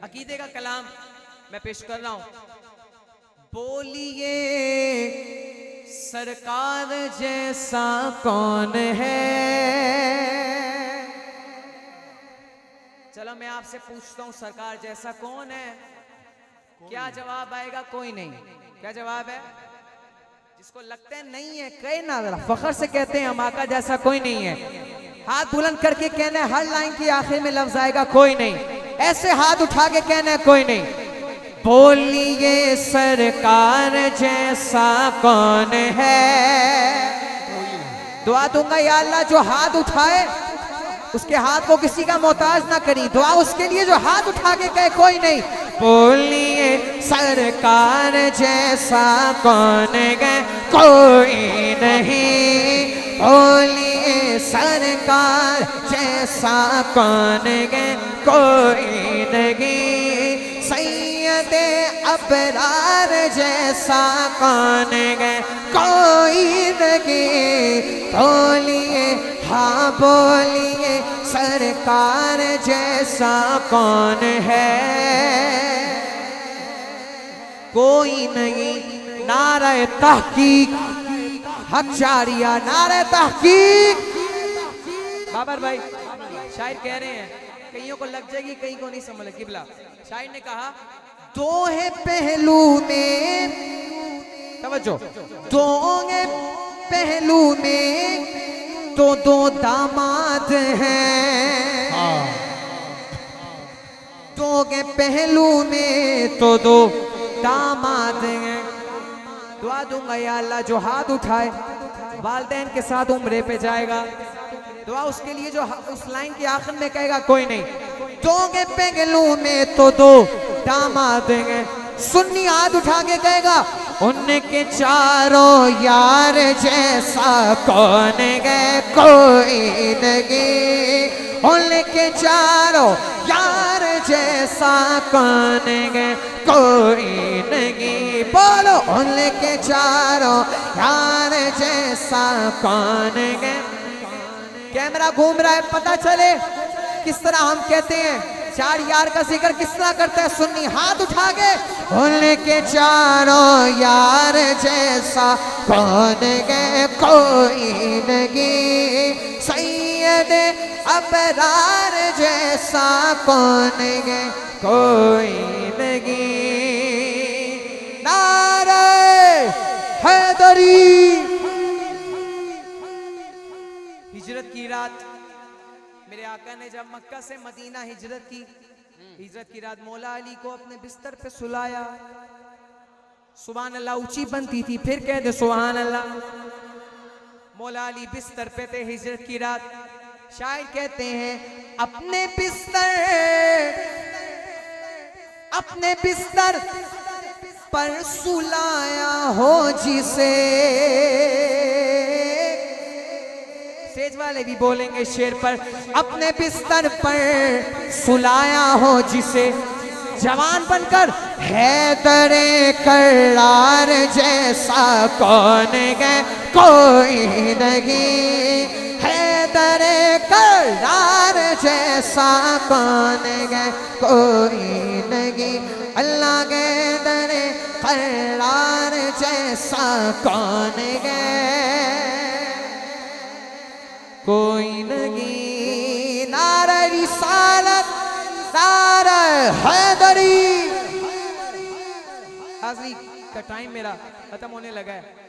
अकीदे का कलाम मैं पेश कर रहा हूं। बोलिए सरकार जैसा कौन है। चलो मैं आपसे पूछता हूं, सरकार जैसा कौन है? क्या जवाब आएगा? कोई नहीं। क्या जवाब है? जिसको लगता है नहीं है कहे ना, जरा फखर से कहते हैं हम आका जैसा कोई नहीं है। हाथ बुलंद करके कहना है, हर लाइन की आखिर में लफ्ज आएगा कोई नहीं। ऐसे हाथ उठा के कहना है कोई नहीं। बोलिए सरकार जैसा कौन है। दुआ दूंगा या अल्लाह जो हाथ उठाए उसके हाथ को किसी का मोहताज ना करी। दुआ उसके लिए जो हाथ उठा के कहे कोई नहीं। बोलिए सरकार जैसा कौन है, कोई नहीं। बोलिए सरकार जैसा कौन है, कोई नहीं। सैयदे अबरार जैसा कौन है, कोई नहीं। बोलिए हाँ बोलिए सरकार जैसा कौन है, कोई नहीं। नारे तहकीक हक जारिया, नारे तहकीक। बाबर भाई शायर कह रहे हैं, कईयों को लग जाएगी कहीं को नहीं समझ लगी। किबला शायर ने कहा, दो है पहलू में, तवज्जो, दो है पहलू में तो दो दामाद हैं। दो के पहलू में तो दो दामाद हैं। दुआ दूंगा या अल्लाह जो हाथ उठाए वालिदैन के साथ उम्रे पे जाएगा। दुआ उसके लिए जो उस लाइन के आखिर में कहेगा कोई नहीं। दो के पहलू में तो दो दामाद हैं। सुन्नी हाथ उठा के कहेगा, उनके चारों यार जैसा कौन है, कोई नहीं। उनके चारों यार जैसा कौन है, कोई नहीं। बोलो उनके चारों यार जैसा कौन है। कैमरा घूम रहा है, पता चले किस तरह हम कहते हैं। चार यार का जिक्र किस तरह करता है सुन्नी हाथ उठा के। उनके चारों यार जैसा कौन है, कोई नहीं। सैयदे अबरार जैसा कौन है, कोई नहीं। नारे हैदरी। हिजरत की रात मेरे आका ने जब मक्का से मदीना हिजरत की, हिजरत की रात मौला अली को अपने बिस्तर पे सुलाया। सुभान अल्लाह ऊंची बनती थी, फिर कह दे सुभान अल्लाह। मौला अली बिस्तर पे थे हिजरत की रात। शायर कहते हैं, अपने बिस्तर पर सुलाया हो जिसे। स्टेज वाले भी बोलेंगे शेर पर, अपने बिस्तर पर सुलाया हो जिसे। जवान बनकर हैदरे करार जैसा कौन है, कोई नहीं। हैदरे करार जैसा कौन है, कोई नहीं। अल्लाह के दरे करार जैसा कौन है, कोई नहीं। नारे रिसालत, नारे हैदरी। हाज़री का टाइम मेरा खत्म होने लगा है।